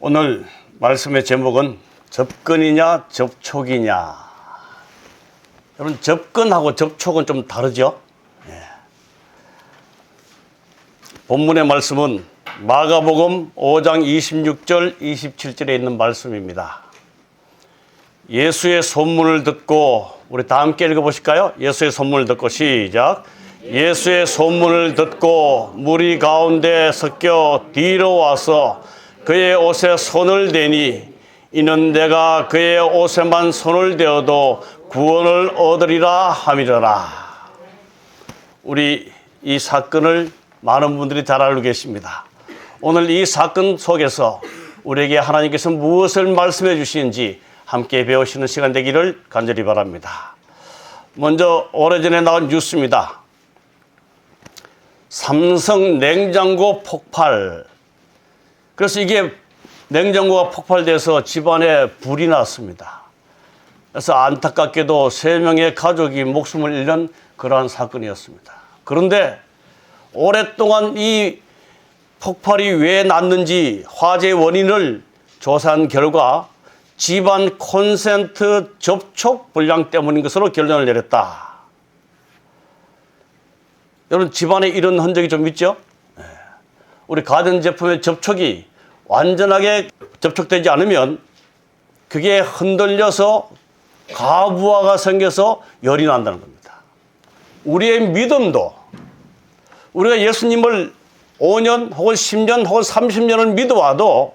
오늘 말씀의 제목은 접근이냐 접촉이냐. 여러분, 접근하고 접촉은 좀 다르죠? 본문의 말씀은 마가복음 5장 26절 27절에 있는 말씀입니다. 예수의 소문을 듣고, 우리 다 함께 읽어보실까요? 예수의 소문을 듣고 시작. 예수의 소문을 듣고 무리 가운데 섞여 뒤로 와서 그의 옷에 손을 대니 이는 내가 그의 옷에만 손을 대어도 구원을 얻으리라 함이러라. 우리 이 사건을 많은 분들이 잘 알고 계십니다. 오늘 이 사건 속에서 우리에게 하나님께서 무엇을 말씀해 주시는지 함께 배우시는 시간 되기를 간절히 바랍니다. 먼저 오래전에 나온 뉴스입니다. 삼성 냉장고 폭발. 그래서 이게 냉장고가 폭발돼서 집안에 불이 났습니다. 그래서 안타깝게도 3명의 가족이 목숨을 잃는 그러한 사건이었습니다. 그런데 오랫동안 이 폭발이 왜 났는지 화재의 원인을 조사한 결과 집안 콘센트 접촉 불량 때문인 것으로 결론을 내렸다. 여러분, 집안에 이런 흔적이 좀 있죠? 우리 가전제품의 접촉이 완전하게 접촉되지 않으면 그게 흔들려서 가부하가 생겨서 열이 난다는 겁니다. 우리의 믿음도, 우리가 예수님을 5년 혹은 10년 혹은 30년을 믿어와도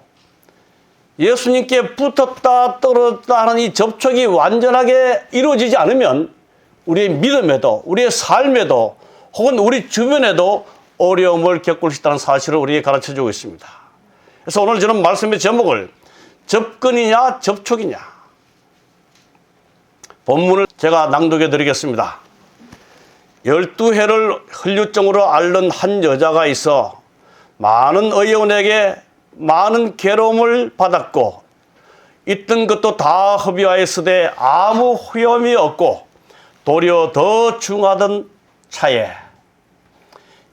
예수님께 붙었다 떨어졌다 하는 이 접촉이 완전하게 이루어지지 않으면 우리의 믿음에도, 우리의 삶에도 혹은 우리 주변에도 어려움을 겪을 수 있다는 사실을 우리에게 가르쳐주고 있습니다. 그래서 오늘 저는 말씀의 제목을 접근이냐 접촉이냐, 본문을 제가 낭독해 드리겠습니다. 12해를 혈류증으로 앓는 한 여자가 있어 많은 의원에게 많은 괴로움을 받았고 있던 것도 다 허비하였으되 아무 후염이 없고 도리어 더 중하던 차에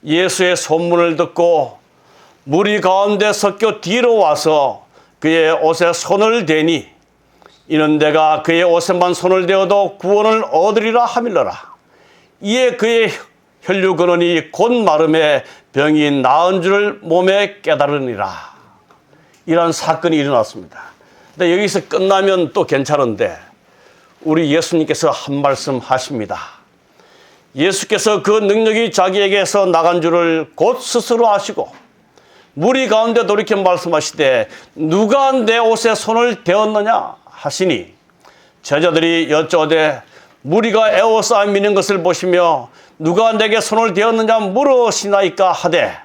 예수의 소문을 듣고 무리 가운데 섞여 뒤로 와서 그의 옷에 손을 대니 이는 내가 그의 옷에만 손을 대어도 구원을 얻으리라 하밀러라. 이에 그의 혈류 근원이 곧 마름에 병이 나은 줄을 몸에 깨달으니라. 이런 사건이 일어났습니다. 근데 여기서 끝나면 또 괜찮은데 우리 예수님께서 한 말씀 하십니다. 예수께서 그 능력이 자기에게서 나간 줄을 곧 스스로 아시고 무리 가운데 돌이켜 말씀하시되 누가 내 옷에 손을 대었느냐 하시니 제자들이 여쭤되 무리가 에워싸 미는 것을 보시며 누가 내게 손을 대었느냐 물으시나이까 하되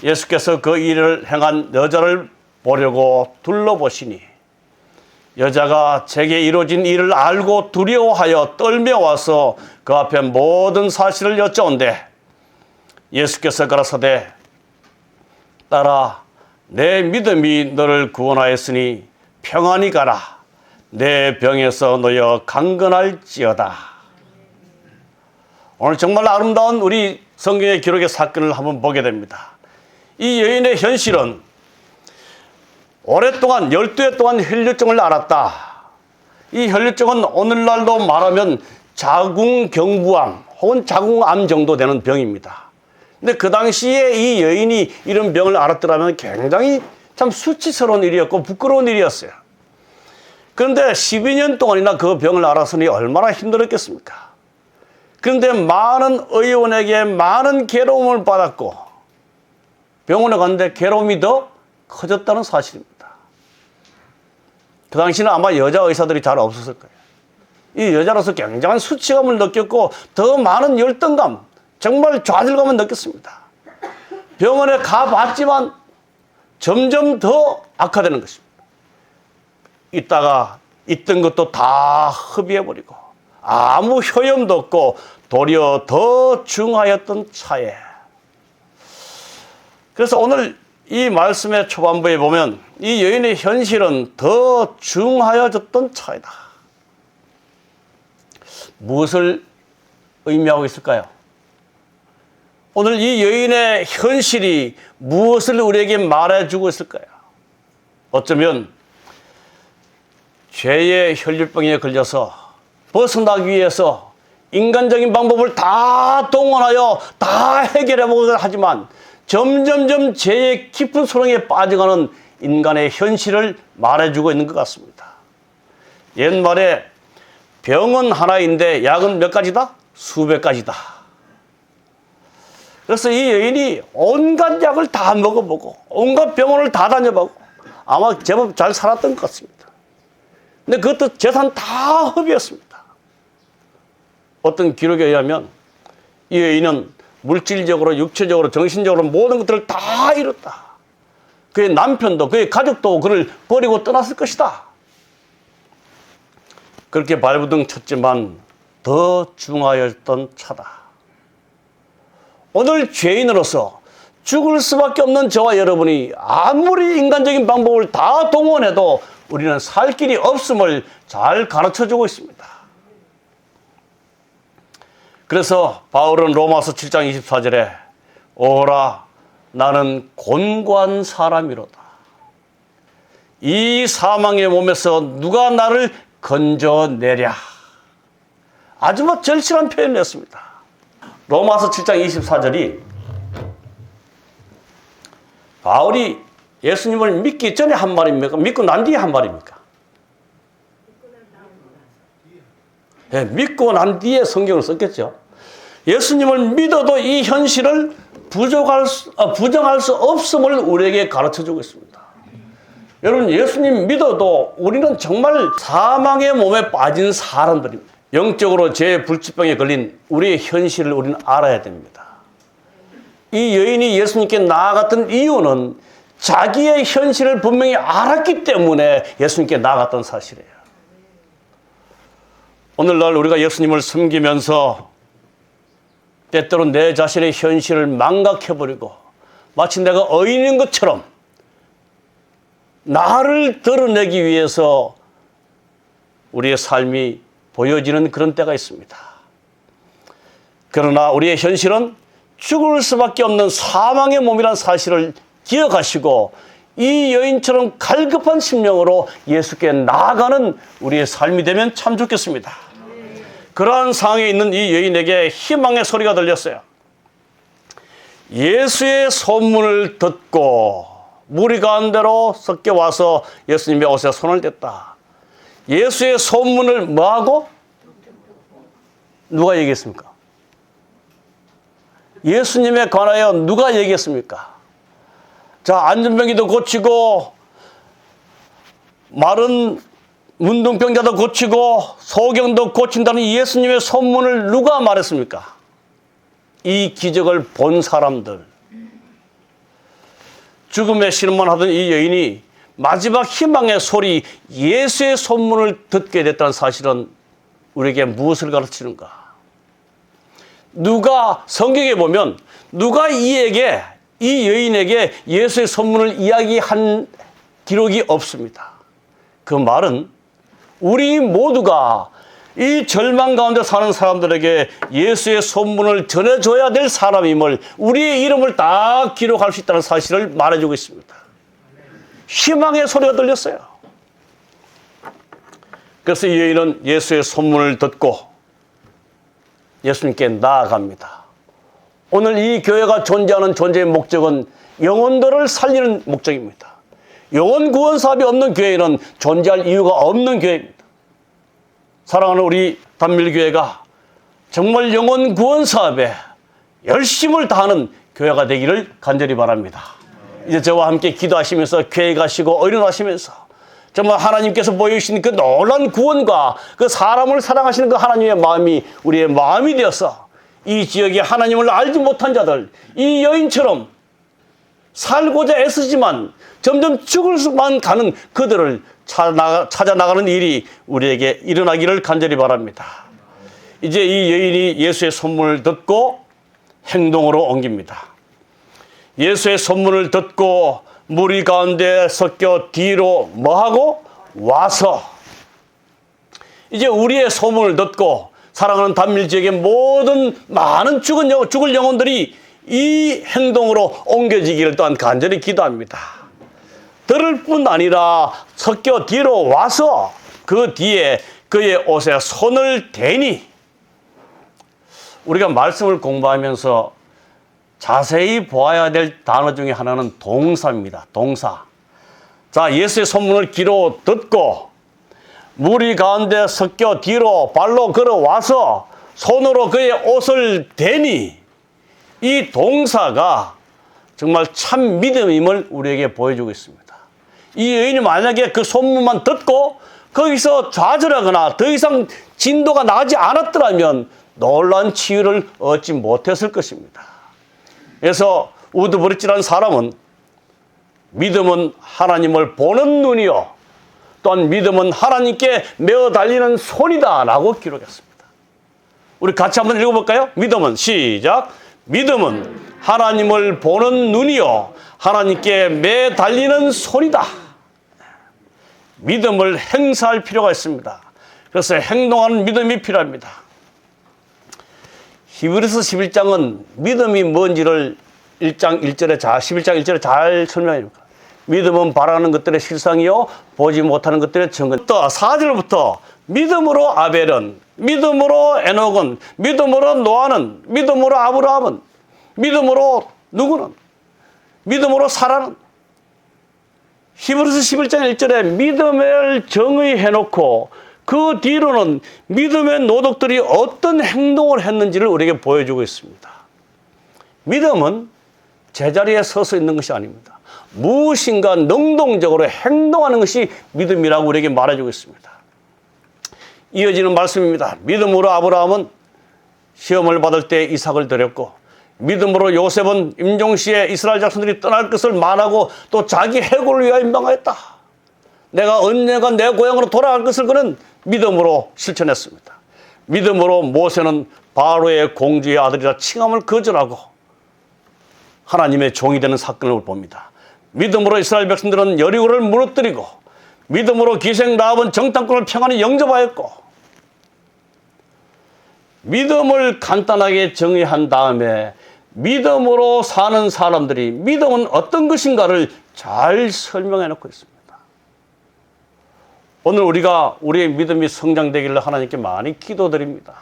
예수께서 그 일을 행한 여자를 보려고 둘러보시니 여자가 제게 이루어진 일을 알고 두려워하여 떨며 와서 그 앞에 모든 사실을 여쭤온대 예수께서 가라사대 딸아, 내 믿음이 너를 구원하였으니 평안히 가라. 내 병에서 놓여 강건할지어다. 오늘 정말 아름다운 우리 성경의 기록의 사건을 한번 보게 됩니다. 이 여인의 현실은 오랫동안 12해 동안 혈류증을 앓았다. 이 혈류증은 오늘날도 말하면 자궁경부암 혹은 자궁암 정도 되는 병입니다. 근데 그 당시에 이 여인이 이런 병을 앓았더라면 굉장히 참 수치스러운 일이었고 부끄러운 일이었어요. 그런데 12년 동안이나 그 병을 앓았으니 얼마나 힘들었겠습니까? 그런데 많은 의원에게 많은 괴로움을 받았고 병원에 갔는데 괴로움이 더 커졌다는 사실입니다. 그 당시는 아마 여자 의사들이 잘 없었을 거예요. 이 여자로서 굉장한 수치감을 느꼈고 더 많은 열등감, 정말 좌절감을 느꼈습니다. 병원에 가봤지만 점점 더 악화되는 것입니다. 있다가 있던 것도 다 흡입해버리고 아무 효염도 없고 도리어 더 중하였던 차에. 그래서 오늘 이 말씀의 초반부에 보면 이 여인의 현실은 더 중하여졌던 차이다. 무엇을 의미하고 있을까요? 오늘 이 여인의 현실이 무엇을 우리에게 말해주고 있을까요? 어쩌면 죄의 혈류병에 걸려서 벗어나기 위해서 인간적인 방법을 다 동원하여 다 해결해보고자 하지만 점점점 죄의 깊은 수렁에 빠져가는 인간의 현실을 말해주고 있는 것 같습니다. 옛말에 병은 하나인데 약은 몇 가지다? 수백 가지다. 그래서 이 여인이 온갖 약을 다 먹어보고 온갖 병원을 다 다녀보고 아마 제법 잘 살았던 것 같습니다. 근데 그것도 재산 다 허비였습니다. 어떤 기록에 의하면 이 여인은 물질적으로 육체적으로 정신적으로 모든 것들을 다 잃었다. 그의 남편도 그의 가족도 그를 버리고 떠났을 것이다. 그렇게 발부둥 쳤지만 더 중하였던 차다. 오늘 죄인으로서 죽을 수밖에 없는 저와 여러분이 아무리 인간적인 방법을 다 동원해도 우리는 살 길이 없음을 잘 가르쳐주고 있습니다. 그래서 바울은 로마서 7장 24절에 오라 나는 곤고한 사람이로다. 이 사망의 몸에서 누가 나를 건져내랴. 아주 절실한 표현을 했습니다. 로마서 7장 24절이 바울이 예수님을 믿기 전에 한 말입니까? 믿고 난 뒤에 한 말입니까? 네, 믿고 난 뒤에 성경을 썼겠죠. 예수님을 믿어도 이 현실을 부정할 수 없음을 우리에게 가르쳐주고 있습니다. 여러분, 예수님 믿어도 우리는 정말 사망의 몸에 빠진 사람들입니다. 영적으로 죄의 불치병에 걸린 우리의 현실을 우리는 알아야 됩니다. 이 여인이 예수님께 나아갔던 이유는 자기의 현실을 분명히 알았기 때문에 예수님께 나아갔던 사실이에요. 오늘날 우리가 예수님을 섬기면서 때때로 내 자신의 현실을 망각해버리고 마치 내가 어인인 것처럼 나를 드러내기 위해서 우리의 삶이 보여지는 그런 때가 있습니다. 그러나 우리의 현실은 죽을 수밖에 없는 사망의 몸이라는 사실을 기억하시고 이 여인처럼 갈급한 심령으로 예수께 나아가는 우리의 삶이 되면 참 좋겠습니다. 그러한 상황에 있는 이 여인에게 희망의 소리가 들렸어요. 예수의 소문을 듣고 무리 가운데로 섞여 와서 예수님의 옷에 손을 댔다. 예수의 소문을 뭐하고? 누가 얘기했습니까? 예수님에 관하여 누가 얘기했습니까? 자, 안전병기도 고치고 마른 문둥병자도 고치고 소경도 고친다는 예수님의 소문을 누가 말했습니까? 이 기적을 본 사람들. 죽음의 신음만 하던 이 여인이 마지막 희망의 소리 예수의 소문을 듣게 됐다는 사실은 우리에게 무엇을 가르치는가? 누가 성경에 보면 누가 이 여인에게 예수의 소문을 이야기한 기록이 없습니다. 그 말은 우리 모두가 이 절망 가운데 사는 사람들에게 예수의 소문을 전해줘야 될 사람임을 우리의 이름을 다 기록할 수 있다는 사실을 말해주고 있습니다. 희망의 소리가 들렸어요. 그래서 이 여인은 예수의 소문을 듣고 예수님께 나아갑니다. 오늘 이 교회가 존재하는 존재의 목적은 영혼들을 살리는 목적입니다. 영혼 구원 사업이 없는 교회는 존재할 이유가 없는 교회입니다. 사랑하는 우리 단밀교회가 정말 영혼 구원 사업에 열심을 다하는 교회가 되기를 간절히 바랍니다. 이제 저와 함께 기도하시면서 교회 가시고 의논하시면서 정말 하나님께서 보여주신 그 놀라운 구원과 그 사람을 사랑하시는 그 하나님의 마음이 우리의 마음이 되어서 이 지역에 하나님을 알지 못한 자들, 이 여인처럼 살고자 애쓰지만 점점 죽을 수만 가는 그들을 찾아 나가는 일이 우리에게 일어나기를 간절히 바랍니다. 이제 이 여인이 예수의 소문을 듣고 행동으로 옮깁니다. 예수의 소문을 듣고 무리 가운데 섞여 뒤로 뭐하고? 와서 이제 우리의 소문을 듣고 사랑하는 단밀 지역의 모든 많은 죽을 영혼들이 이 행동으로 옮겨지기를 또한 간절히 기도합니다. 들을 뿐 아니라 섞여 뒤로 와서 그 뒤에 그의 옷에 손을 대니. 우리가 말씀을 공부하면서 자세히 보아야 될 단어 중에 하나는 동사입니다. 동사. 자, 예수의 손문을 귀로 듣고 무리 가운데 섞여 뒤로 발로 걸어와서 손으로 그의 옷을 대니. 이 동사가 정말 참 믿음임을 우리에게 보여주고 있습니다. 이 여인이 만약에 그 소문만 듣고 거기서 좌절하거나 더 이상 진도가 나지 않았더라면 놀라운 치유를 얻지 못했을 것입니다. 그래서 우두부리찔한 사람은 믿음은 하나님을 보는 눈이요 또한 믿음은 하나님께 메어 달리는 손이다 라고 기록했습니다. 우리 같이 한번 읽어볼까요? 믿음은 시작. 믿음은 하나님을 보는 눈이요 하나님께 매 달리는 손이다. 믿음을 행사할 필요가 있습니다. 그래서 행동하는 믿음이 필요합니다. 히브리서 11장은 믿음이 뭔지를 11장 1절에 잘 설명합니다. 믿음은 바라는 것들의 실상이요 보지 못하는 것들의 증거. 또 4절부터 믿음으로 아벨은, 믿음으로 에녹은, 믿음으로 노아는, 믿음으로 아브라함은, 믿음으로 누구는, 믿음으로 사라는. 히브리서 11장 1절에 믿음을 정의해놓고 그 뒤로는 믿음의 노덕들이 어떤 행동을 했는지를 우리에게 보여주고 있습니다. 믿음은 제자리에 서서 있는 것이 아닙니다. 무엇인가 능동적으로 행동하는 것이 믿음이라고 우리에게 말해주고 있습니다. 이어지는 말씀입니다. 믿음으로 아브라함은 시험을 받을 때 이삭을 드렸고 믿음으로 요셉은 임종시에 이스라엘 자손들이 떠날 것을 말하고 또 자기 해고를 위하여 명하였다. 내가 언젠가 내 고향으로 돌아갈 것을 그는 믿음으로 실천했습니다. 믿음으로 모세는 바로의 공주의 아들이라 칭함을 거절하고 하나님의 종이 되는 사건을 봅니다. 믿음으로 이스라엘 백성들은 여리고를 무너뜨리고 믿음으로 기생 라합은 정탐꾼을 평안히 영접하였고 믿음을 간단하게 정의한 다음에 믿음으로 사는 사람들이 믿음은 어떤 것인가를 잘 설명해 놓고 있습니다. 오늘 우리가 우리의 믿음이 성장되기를 하나님께 많이 기도드립니다.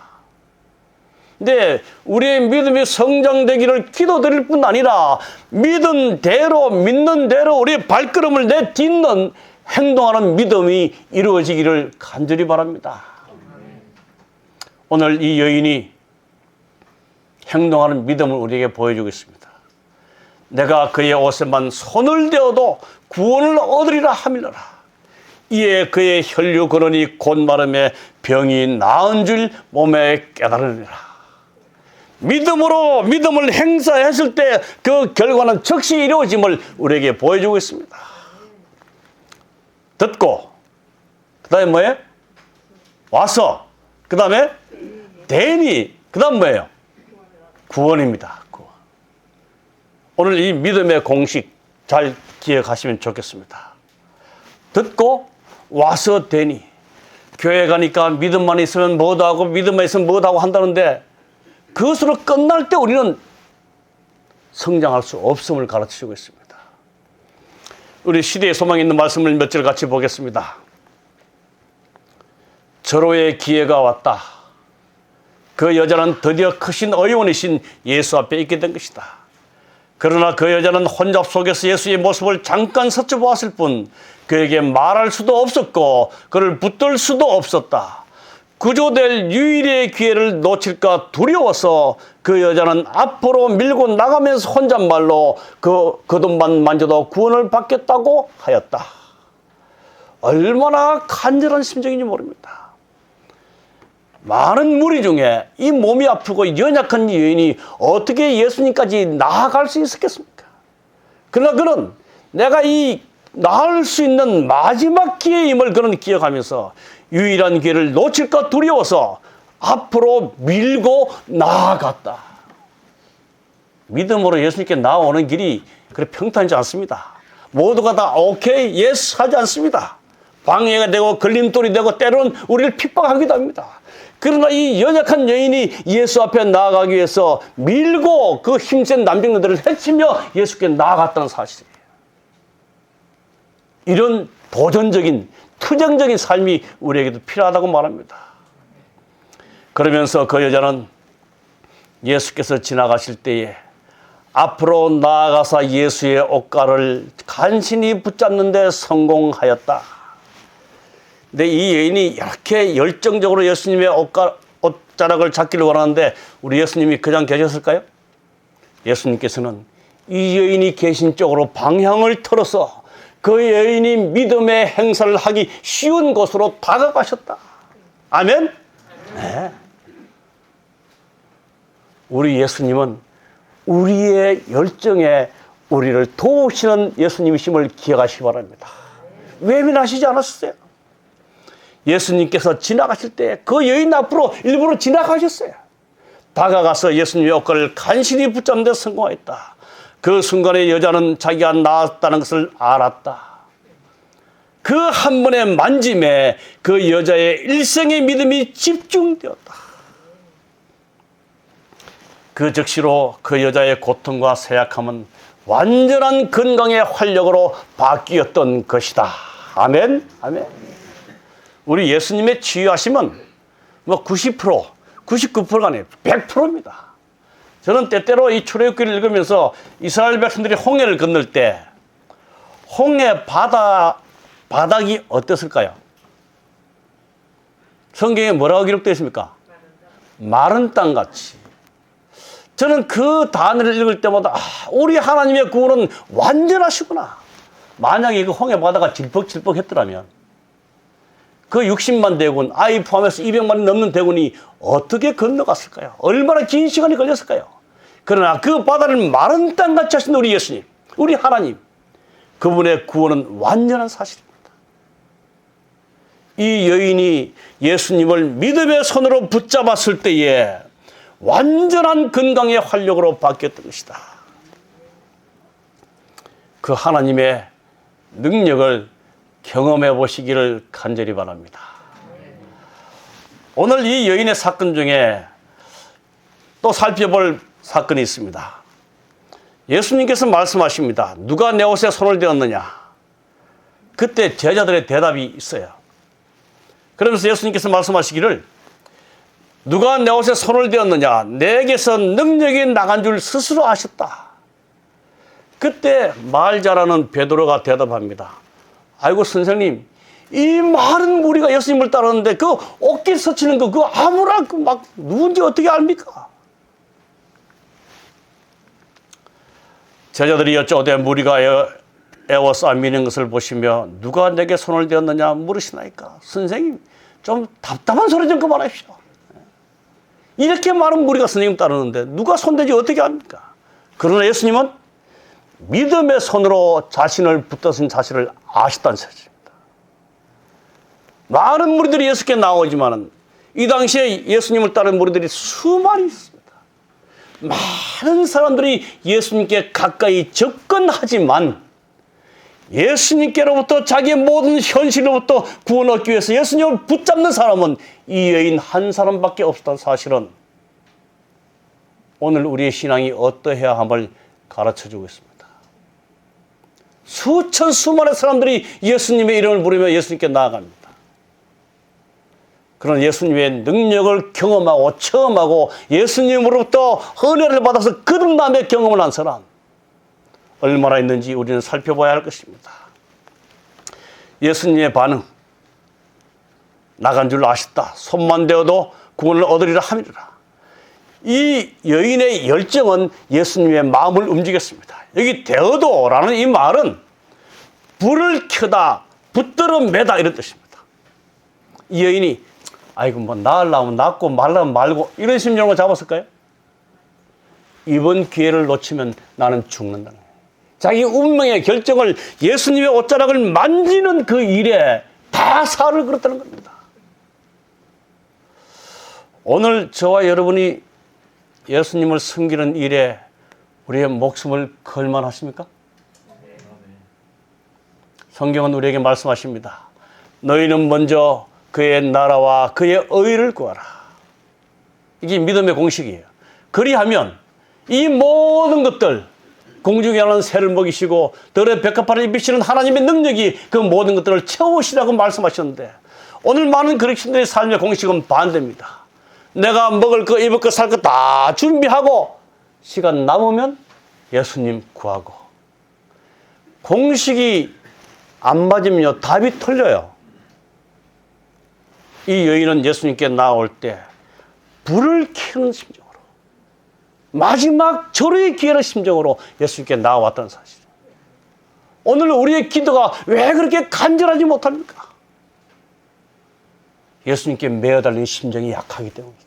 근데 우리의 믿음이 성장되기를 기도드릴 뿐 아니라 믿은 대로 믿는 대로 우리의 발걸음을 내딛는 행동하는 믿음이 이루어지기를 간절히 바랍니다. 오늘 이 여인이 행동하는 믿음을 우리에게 보여주고 있습니다. 내가 그의 옷에만 손을 대어도 구원을 얻으리라 하밀러라. 이에 그의 혈류 근원이 곧 마름에 병이 나은 줄 몸에 깨달으리라. 믿음으로 믿음을 행사했을 때 그 결과는 즉시 이루어짐을 우리에게 보여주고 있습니다. 듣고 그 다음에 뭐예요? 와서 그 다음에 대니 그 다음 뭐예요? 구원입니다. 구원. 오늘 이 믿음의 공식 잘 기억하시면 좋겠습니다. 듣고 와서 되니. 교회 가니까 믿음만 있으면 뭐도 하고 믿음만 있으면 뭐도 하고 한다는데 그것으로 끝날 때 우리는 성장할 수 없음을 가르치고 있습니다. 우리 시대에 소망이 있는 말씀을 몇 절 같이 보겠습니다. 절호의 기회가 왔다. 그 여자는 드디어 크신 의원이신 예수 앞에 있게 된 것이다. 그러나 그 여자는 혼잡 속에서 예수의 모습을 잠깐 스쳐보았을 뿐 그에게 말할 수도 없었고 그를 붙들 수도 없었다. 구조될 유일의 기회를 놓칠까 두려워서 그 여자는 앞으로 밀고 나가면서 혼잣말로 그 돈만 만져도 구원을 받겠다고 하였다. 얼마나 간절한 심정인지 모릅니다. 많은 무리 중에 이 몸이 아프고 연약한 여인이 어떻게 예수님까지 나아갈 수 있었겠습니까? 그러나 그는 내가 이 나을 수 있는 마지막 기회임을 그는 기억하면서 유일한 기회를 놓칠까 두려워서 앞으로 밀고 나아갔다. 믿음으로 예수님께 나아오는 길이 그렇게 평탄하지 않습니다. 모두가 다 오케이, 예스 하지 않습니다. 방해가 되고 걸림돌이 되고 때로는 우리를 핍박하기도 합니다. 그러나 이 연약한 여인이 예수 앞에 나아가기 위해서 밀고 그 힘센 남정들을 헤치며 예수께 나아갔다는 사실이에요. 이런 도전적인 투쟁적인 삶이 우리에게도 필요하다고 말합니다. 그러면서 그 여자는 예수께서 지나가실 때에 앞으로 나아가서 예수의 옷가를 간신히 붙잡는 데 성공하였다. 근데 이 여인이 이렇게 열정적으로 예수님의 옷자락을 잡기를 원하는데 우리 예수님이 그냥 계셨을까요? 예수님께서는 이 여인이 계신 쪽으로 방향을 틀어서 그 여인이 믿음의 행사를 하기 쉬운 곳으로 다가가셨다. 아멘? 네. 우리 예수님은 우리의 열정에 우리를 도우시는 예수님이심을 기억하시기 바랍니다. 외면하시지 않았어요. 예수님께서 지나가실 때 그 여인 앞으로 일부러 지나가셨어요. 다가가서 예수님의 옷가를 간신히 붙잡는 데 성공했다. 그 순간에 여자는 자기가 나았다는 것을 알았다. 그 한 번의 만짐에 그 여자의 일생의 믿음이 집중되었다. 그 즉시로 그 여자의 고통과 쇠약함은 완전한 건강의 활력으로 바뀌었던 것이다. 아멘? 아멘. 우리 예수님의 치유하심은 뭐 90%, 99%가 아니에요. 100%입니다. 저는 때때로 이 출애굽기를 읽으면서 이스라엘 백성들이 홍해를 건널 때 홍해 바닥이 어땠을까요? 성경에 뭐라고 기록되어 있습니까? 마른 땅같이. 저는 그 단어를 읽을 때마다 우리 하나님의 구원은 완전하시구나. 만약에 그 홍해 바다가 질퍽질퍽 했더라면 그 60만 대군, 아이 포함해서 200만이 넘는 대군이 어떻게 건너갔을까요? 얼마나 긴 시간이 걸렸을까요? 그러나 그 바다를 마른 땅같이 하신 우리 예수님, 우리 하나님, 그분의 구원은 완전한 사실입니다. 이 여인이 예수님을 믿음의 손으로 붙잡았을 때에 완전한 건강의 활력으로 바뀌었던 것이다. 그 하나님의 능력을 경험해 보시기를 간절히 바랍니다. 오늘 이 여인의 사건 중에 또 살펴볼 사건이 있습니다. 예수님께서 말씀하십니다. 누가 내 옷에 손을 대었느냐? 그때 제자들의 대답이 있어요. 그러면서 예수님께서 말씀하시기를 누가 내 옷에 손을 대었느냐? 내게서 능력이 나간 줄 스스로 아셨다. 그때 말 잘하는 베드로가 대답합니다. 아이고 선생님, 이 많은 무리가 예수님을 따르는데 그 옷깃 서치는 거 그거 아무나 막 누군지 어떻게 압니까? 제자들이 여쭤오되 무리가 애워싸 미는 것을 보시며 누가 내게 손을 대었느냐 물으시나이까. 선생님, 좀 답답한 소리 좀 그만하십시오. 이렇게 많은 무리가 선생님 따르는데 누가 손대지 어떻게 합니까? 그러나 예수님은 믿음의 손으로 자신을 붙드신 사실을 아셨다는 사실입니다. 많은 무리들이 예수께 나오지만 이 당시에 예수님을 따르는 무리들이 수많이 있습니다. 많은 사람들이 예수님께 가까이 접근하지만 예수님께로부터 자기의 모든 현실로부터 구원 얻기 위해서 예수님을 붙잡는 사람은 이 여인 한 사람밖에 없었다는 사실은 오늘 우리의 신앙이 어떠해야 함을 가르쳐주고 있습니다. 수천 수만의 사람들이 예수님의 이름을 부르며 예수님께 나아갑니다. 그런 예수님의 능력을 경험하고 체험하고 예수님으로부터 은혜를 받아서 거듭남의 경험을 한 사람 얼마나 있는지 우리는 살펴봐야 할 것입니다. 예수님의 반응, 나간 줄 아셨다. 손만 대어도 구원을 얻으리라 함이라. 이 여인의 열정은 예수님의 마음을 움직였습니다. 여기 대어도라는 이 말은 불을 켜다, 붙들어 매다 이런 뜻입니다. 이 여인이 아이고 뭐 낳으려면 낳고 말라면 말고 이런 심정으로 잡았을까요? 이번 기회를 놓치면 나는 죽는다는 거예요. 자기 운명의 결정을 예수님의 옷자락을 만지는 그 일에 다 살을 걸었다는 겁니다. 오늘 저와 여러분이 예수님을 섬기는 일에 우리의 목숨을 걸만 하십니까? 성경은 우리에게 말씀하십니다. 너희는 먼저 그의 나라와 그의 의를 구하라. 이게 믿음의 공식이에요. 그리하면 이 모든 것들 공중에 나는 새를 먹이시고 들의 백합화를 입히시는 하나님의 능력이 그 모든 것들을 채우시라고 말씀하셨는데, 오늘 많은 그리스도인들의 삶의 공식은 반대입니다. 내가 먹을 거, 입을 거, 살 거 다 준비하고 시간 남으면 예수님 구하고, 공식이 안 맞으면요 답이 틀려요. 이 여인은 예수님께 나올 때 불을 켜는 심정으로, 마지막 절호의 기회의 심정으로 예수님께 나왔다는 사실이에요. 오늘 우리의 기도가 왜 그렇게 간절하지 못합니까? 예수님께 매어달린 심정이 약하기 때문입니다.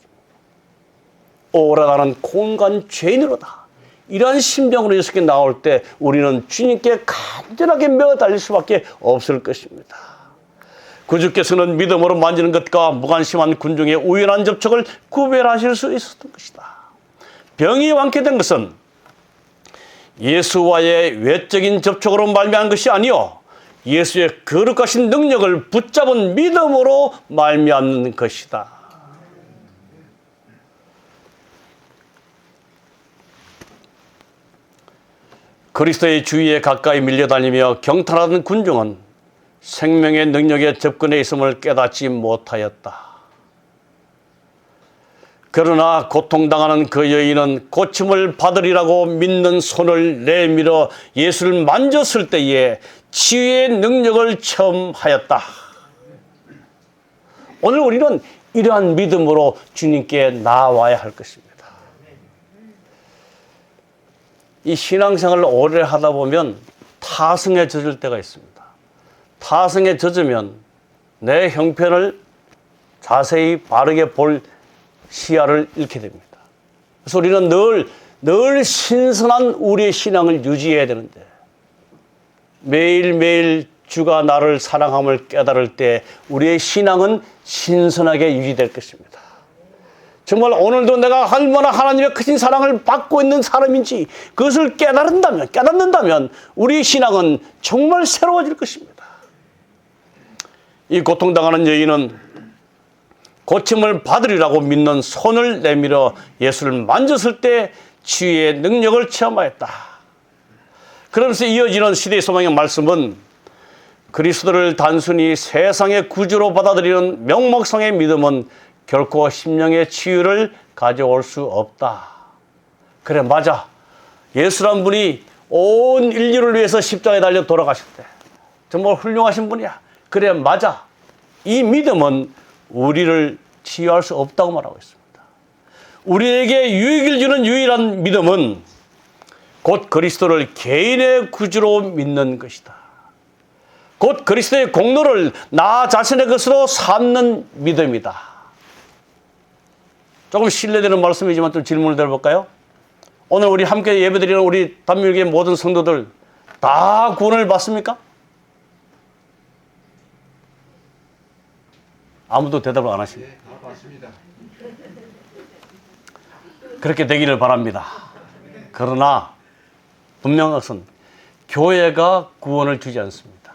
오라 나는 공간 죄인으로다, 이러한 심정으로 예수님께 나올 때 우리는 주님께 간절하게 매어달릴 수밖에 없을 것입니다. 구주께서는 믿음으로 만지는 것과 무관심한 군중의 우연한 접촉을 구별하실 수 있었던 것이다. 병이 완쾌된 것은 예수와의 외적인 접촉으로 말미암은 것이 아니요 예수의 거룩하신 능력을 붙잡은 믿음으로 말미암는 것이다. 그리스도의 주위에 가까이 밀려다니며 경탄하던 군중은 생명의 능력에 접근해 있음을 깨닫지 못하였다. 그러나 고통당하는 그 여인은 고침을 받으리라고 믿는 손을 내밀어 예수를 만졌을 때에 치유의 능력을 체험하였다. 오늘 우리는 이러한 믿음으로 주님께 나와야 할 것입니다. 이 신앙생활을 오래 하다 보면 타성에 젖을 때가 있습니다. 타성에 젖으면 내 형편을 자세히 바르게 볼 시야를 잃게 됩니다. 그래서 우리는 늘 신선한 우리의 신앙을 유지해야 되는데, 매일매일 주가 나를 사랑함을 깨달을 때 우리의 신앙은 신선하게 유지될 것입니다. 정말 오늘도 내가 얼마나 하나님의 크신 사랑을 받고 있는 사람인지 그것을 깨닫는다면 우리의 신앙은 정말 새로워질 것입니다. 이 고통당하는 여인은 고침을 받으리라고 믿는 손을 내밀어 예수를 만졌을 때 치유의 능력을 체험하였다. 그러면서 이어지는 시대의 소망의 말씀은 그리스도를 단순히 세상의 구주로 받아들이는 명목상의 믿음은 결코 심령의 치유를 가져올 수 없다. 그래, 맞아. 예수란 분이 온 인류를 위해서 십자가에 달려 돌아가셨대. 정말 훌륭하신 분이야. 그래, 맞아. 이 믿음은 우리를 치유할 수 없다고 말하고 있습니다. 우리에게 유익을 주는 유일한 믿음은 곧 그리스도를 개인의 구주로 믿는 것이다. 곧 그리스도의 공로를 나 자신의 것으로 삼는 믿음이다. 조금 신뢰되는 말씀이지만 좀 질문을 드려볼까요? 오늘 우리 함께 예배드리는 우리 단밀교회 모든 성도들 다 구원을 받습니까? 아무도 대답을 안 하십니다. 네, 다 받습니다. 그렇게 되기를 바랍니다. 그러나 분명한 것은 교회가 구원을 주지 않습니다.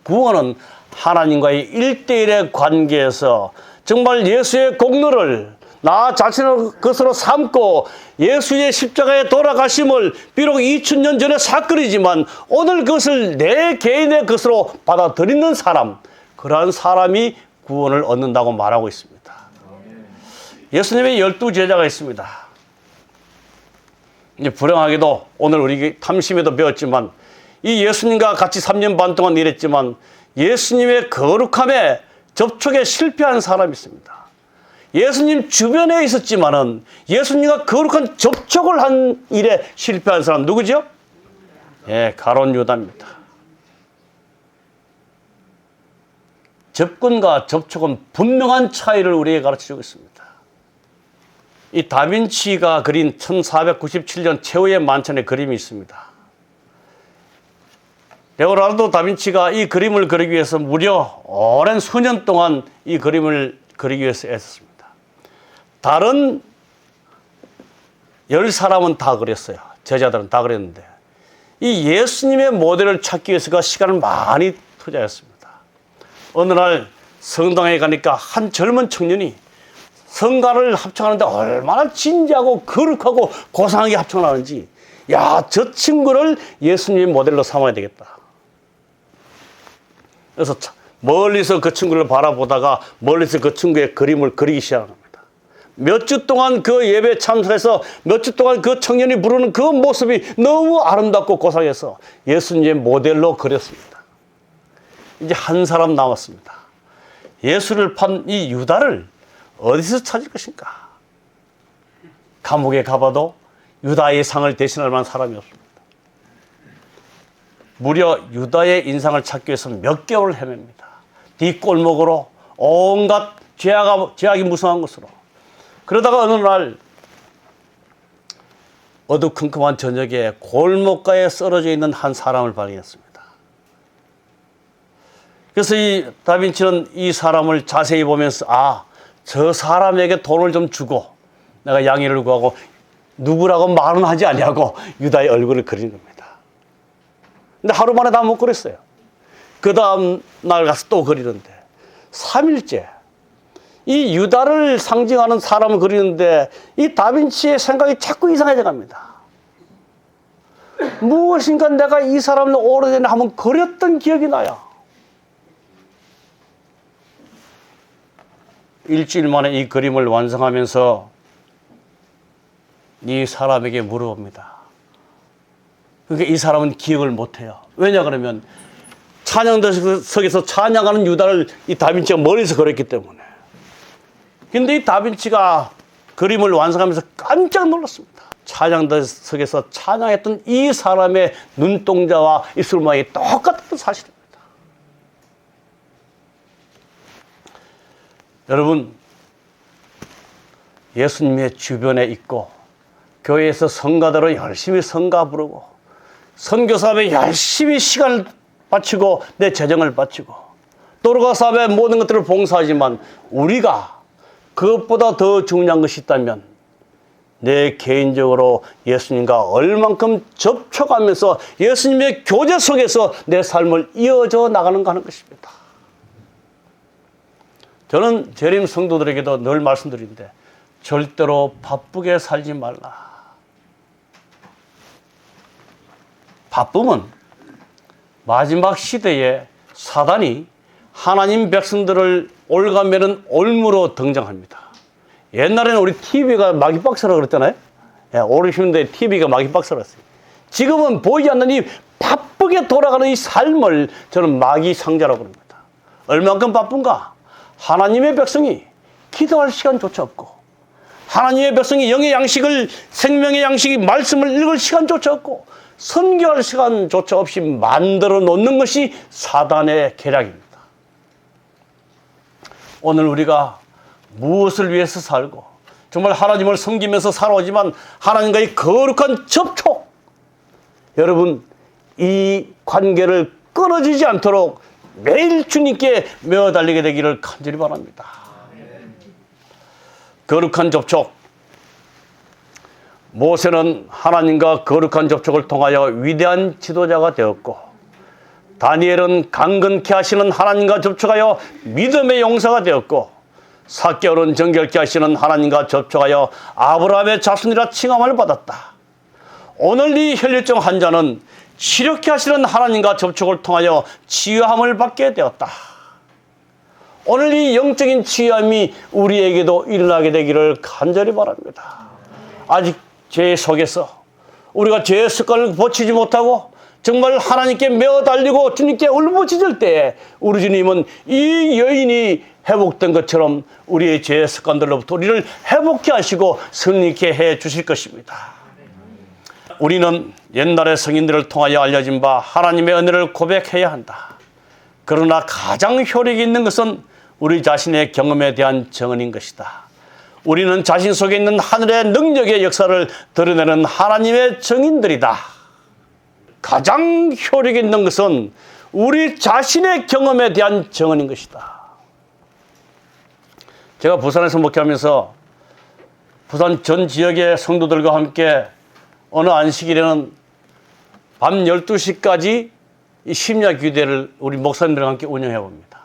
구원은 하나님과의 1:1의 관계에서 정말 예수의 공로를 나 자신의 것으로 삼고 예수의 십자가에 돌아가심을 비록 2000년 전의 사건이지만 오늘 그것을 내 개인의 것으로 받아들이는 사람, 그러한 사람이 구원을 얻는다고 말하고 있습니다. 예수님의 12제자가 있습니다. 이제 불행하게도 오늘 우리 탐심에도 배웠지만 이 예수님과 같이 3년 반 동안 일했지만 예수님의 거룩함에 접촉에 실패한 사람이 있습니다. 예수님 주변에 있었지만은 예수님과 거룩한 접촉을 한 일에 실패한 사람 누구죠? 예, 가룟 유다입니다. 접근과 접촉은 분명한 차이를 우리에게 가르쳐주고 있습니다. 이 다빈치가 그린 1497년 최후의 만찬의 그림이 있습니다. 레오나르도 다빈치가 이 그림을 그리기 위해서 무려 오랜 수년 동안 이 그림을 그리기 위해서 애썼습니다. 다른 10사람은 다 그렸어요. 제자들은 다 그렸는데 이 예수님의 모델을 찾기 위해서가 시간을 많이 투자했습니다. 어느 날 성당에 가니까 한 젊은 청년이 성가를 합창하는데 얼마나 진지하고 거룩하고 고상하게 합창을 하는지 야, 저 친구를 예수님의 모델로 삼아야 되겠다. 그래서 멀리서 그 친구를 바라보다가 멀리서 그 친구의 그림을 그리기 시작합니다. 몇 주 동안 그 예배 참석해서 몇 주 동안 그 청년이 부르는 그 모습이 너무 아름답고 고상해서 예수님의 모델로 그렸습니다. 이제 한 사람 남았습니다. 예수를 판 이 유다를 어디서 찾을 것인가? 감옥에 가봐도 유다의 상을 대신할 만한 사람이 없습니다. 무려 유다의 인상을 찾기 위해서 몇 개월을 헤맵니다. 뒷골목으로 온갖 죄악이 무성한 곳으로. 그러다가 어느 날 어두컴컴한 저녁에 골목가에 쓰러져 있는 한 사람을 발견했습니다. 그래서 이 다빈치는 이 사람을 자세히 보면서 저 사람에게 돈을 좀 주고 내가 양해를 구하고 누구라고 말은 하지 아니하고 유다의 얼굴을 그린 겁니다. 근데 하루 만에 다 못 그렸어요. 그 다음 날 가서 또 그리는데 3일째 이 유다를 상징하는 사람을 그리는데 이 다빈치의 생각이 자꾸 이상해져 갑니다. 무엇인가 내가 이 사람을 오래전에 한번 그렸던 기억이 나요. 일주일 만에 이 그림을 완성하면서 이 사람에게 물어봅니다. 그러니까 이 사람은 기억을 못해요. 왜냐 그러면 찬양대석에서 찬양하는 유다를 이 다빈치가 머리에서 그렸기 때문에. 근데 이 다빈치가 그림을 완성하면서 깜짝 놀랐습니다. 찬양대석에서 찬양했던 이 사람의 눈동자와 입술 모양이 똑같았던 사실입니다. 여러분, 예수님의 주변에 있고 교회에서 성가대로 열심히 성가 부르고 선교사업에 열심히 시간을 바치고 내 재정을 바치고 도로가 사업에 모든 것들을 봉사하지만 우리가 그것보다 더 중요한 것이 있다면 내 개인적으로 예수님과 얼만큼 접촉하면서 예수님의 교제 속에서 내 삶을 이어져 나가는가 하는 것입니다. 저는 재림 성도들에게도 늘 말씀드리는데 절대로 바쁘게 살지 말라. 바쁨은 마지막 시대에 사단이 하나님 백성들을 올가매는 올무로 등장합니다. 옛날에는 우리 TV가 마귀박스라고 그랬잖아요. 오르시는데 TV가 마귀박스라고 했어요. 지금은 보이지 않는 이 바쁘게 돌아가는 이 삶을 저는 마귀상자라고 합니다. 얼만큼 바쁜가? 하나님의 백성이 기도할 시간조차 없고 하나님의 백성이 영의 양식을 생명의 양식이 말씀을 읽을 시간조차 없고 선교할 시간조차 없이 만들어 놓는 것이 사단의 계략입니다. 오늘 우리가 무엇을 위해서 살고 정말 하나님을 섬기면서 살아오지만 하나님과의 거룩한 접촉, 여러분 이 관계를 끊어지지 않도록 매일 주님께 메어달리게 되기를 간절히 바랍니다. 거룩한 접촉. 모세는 하나님과 거룩한 접촉을 통하여 위대한 지도자가 되었고 다니엘은 강건케 하시는 하나님과 접촉하여 믿음의 용사가 되었고 삭개오는 정결케 하시는 하나님과 접촉하여 아브라함의 자손이라 칭함을 받았다. 오늘 이 혈류증 환자는 치료케 하시는 하나님과 접촉을 통하여 치유함을 받게 되었다. 오늘 이 영적인 치유함이 우리에게도 일어나게 되기를 간절히 바랍니다. 아직 죄 속에서 우리가 죄의 습관을 고치지 못하고 정말 하나님께 메어 달리고 주님께 울부짖을 때에 우리 주님은 이 여인이 회복된 것처럼 우리의 죄의 습관들로부터 우리를 회복케 하시고 승리케 해 주실 것입니다. 우리는 옛날의 성인들을 통하여 알려진 바 하나님의 은혜를 고백해야 한다. 그러나 가장 효력이 있는 것은 우리 자신의 경험에 대한 증언인 것이다. 우리는 자신 속에 있는 하늘의 능력의 역사를 드러내는 하나님의 증인들이다. 가장 효력이 있는 것은 우리 자신의 경험에 대한 증언인 것이다. 제가 부산에서 목회하면서 부산 전 지역의 성도들과 함께 어느 안식일에는 밤 12시까지 이 심야 기도회를 우리 목사님들과 함께 운영해 봅니다.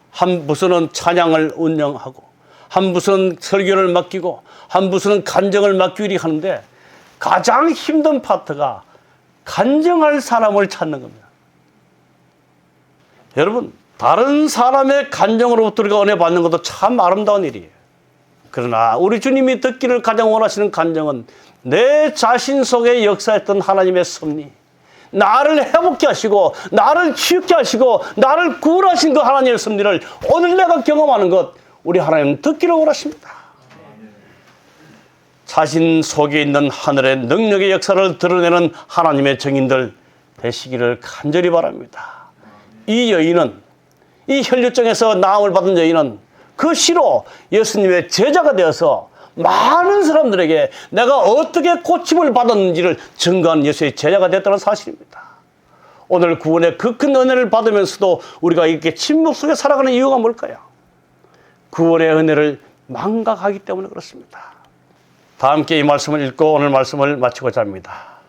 한 부서는 찬양을 운영하고 한 부서는 설교를 맡기고 한 부서는 간증을 맡기고 이렇게 하는데 가장 힘든 파트가 간증할 사람을 찾는 겁니다. 여러분, 다른 사람의 간증으로부터 우리가 은혜 받는 것도 참 아름다운 일이에요. 그러나 우리 주님이 듣기를 가장 원하시는 간증은 내 자신 속에 역사했던 하나님의 섭리, 나를 회복케 하시고 나를 치유케 하시고 나를 구원하신 그 하나님의 섭리를 오늘 내가 경험하는 것, 우리 하나님은 듣기를 원하십니다. 자신 속에 있는 하늘의 능력의 역사를 드러내는 하나님의 증인들 되시기를 간절히 바랍니다. 이 여인은, 이 혈류증에서 나음을 받은 여인은 그 시로 예수님의 제자가 되어서 많은 사람들에게 내가 어떻게 고침을 받았는지를 증거한 예수의 제자가 됐다는 사실입니다. 오늘 구원의 그 큰 은혜를 받으면서도 우리가 이렇게 침묵 속에 살아가는 이유가 뭘까요? 구원의 은혜를 망각하기 때문에 그렇습니다. 다 함께 이 말씀을 읽고 오늘 말씀을 마치고자 합니다.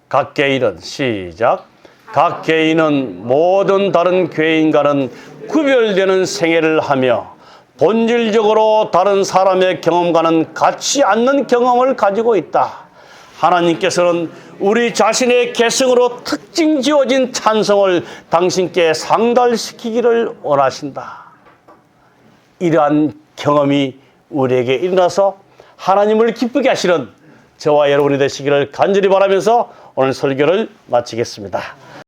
각 개인은, 시작. 각 개인은 모든 다른 교회인과는 구별되는 생애를 하며 본질적으로 다른 사람의 경험과는 같지 않는 경험을 가지고 있다. 하나님께서는 우리 자신의 개성으로 특징 지어진 찬송을 당신께 상달시키기를 원하신다. 이러한 경험이 우리에게 일어나서 하나님을 기쁘게 하시는 저와 여러분이 되시기를 간절히 바라면서 오늘 설교를 마치겠습니다.